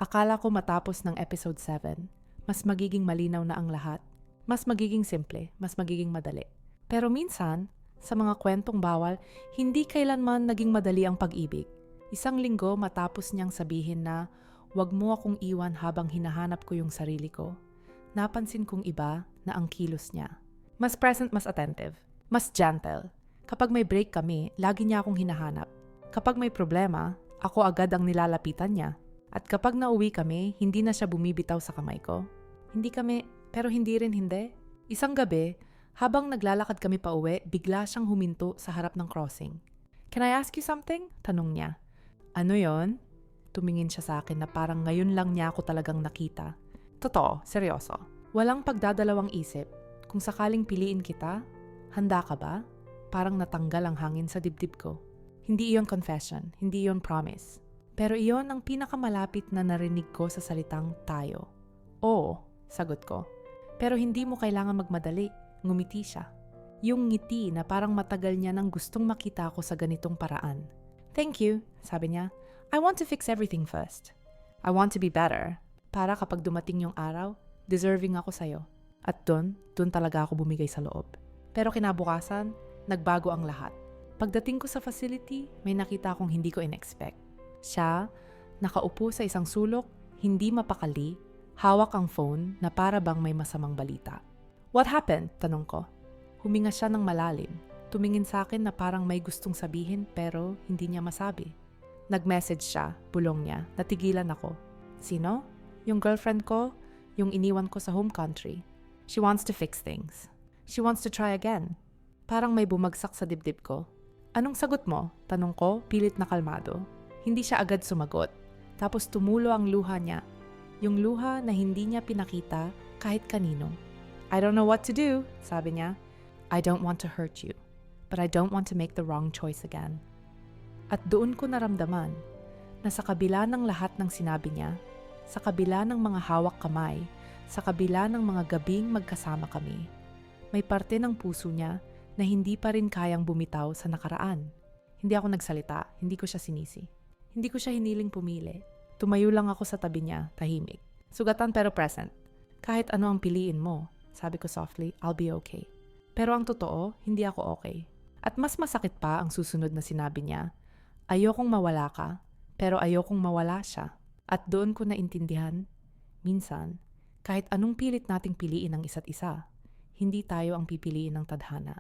Akala ko matapos ng episode 7, mas magiging malinaw na ang lahat. Mas magiging simple, mas magiging madali. Pero minsan, sa mga kwentong bawal, hindi kailanman naging madali ang pag-ibig. Isang linggo matapos niyang sabihin na, "Wag mo akong iwan habang hinahanap ko yung sarili ko." Napansin kong iba na ang kilos niya. Mas present, mas attentive, mas gentle. Kapag may break kami, lagi niya akong hinahanap. Kapag may problema, ako agad ang nilalapitan niya. At kapag nauwi kami, hindi na siya bumibitaw sa kamay ko. Hindi kami, pero hindi rin hindi. Isang gabi, habang naglalakad kami pa uwi, bigla siyang huminto sa harap ng crossing. "Can I ask you something?" Tanong niya. "Ano yon?" Tumingin siya sa akin na parang ngayon lang niya ako talagang nakita. Totoo, seryoso. Walang pagdadalawang isip. Kung sakaling piliin kita, handa ka ba? Parang natanggal ang hangin sa dibdib ko. Hindi iyon confession, hindi iyon promise. Pero iyon ang pinakamalapit na narinig ko sa salitang tayo. "Oo," sagot ko. "Pero hindi mo kailangan magmadali." Ngumiti siya. Yung ngiti na parang matagal niya nang gustong makita ako sa ganitong paraan. "Thank you," sabi niya. "I want to fix everything first. I want to be better. Para kapag dumating yung araw, deserving ako sa'yo." At doon talaga ako bumigay sa loob. Pero kinabukasan, nagbago ang lahat. Pagdating ko sa facility, may nakita akong hindi ko in-expect. Siya, nakaupo sa isang sulok, hindi mapakali, hawak ang phone na para bang may masamang balita. "What happened?" tanong ko. Huminga siya ng malalim. Tumingin sa akin na parang may gustong sabihin pero hindi niya masabi. Nag-message siya, bulong niya. Natigilan ako. "Sino?" "Yung girlfriend ko, yung iniwan ko sa home country. She wants to fix things. She wants to try again." Parang may bumagsak sa dibdib ko. "Anong sagot mo?" tanong ko, pilit na kalmado. Hindi siya agad sumagot. Tapos tumulo ang luha niya. Yung luha na hindi niya pinakita kahit kanino. "I don't know what to do," sabi niya. "I don't want to hurt you, but I don't want to make the wrong choice again." At doon ko naramdaman na sa kabila ng lahat ng sinabi niya, sa kabila ng mga hawak kamay, sa kabila ng mga gabing magkasama kami, may parte ng puso niya na hindi pa rin kayang bumitaw sa nakaraan. Hindi ako nagsalita, hindi ko siya sinisi. Hindi ko siya hiniling pumili. Tumayo lang ako sa tabi niya, tahimik. Sugatan pero present. "Kahit ano ang piliin mo," sabi ko softly, "I'll be okay." Pero ang totoo, hindi ako okay. At mas masakit pa ang susunod na sinabi niya, "Ayokong mawala ka, pero ayokong mawala siya." At doon ko naintindihan, minsan, kahit anong pilit nating piliin ang isa't isa, hindi tayo ang pipiliin ng tadhana.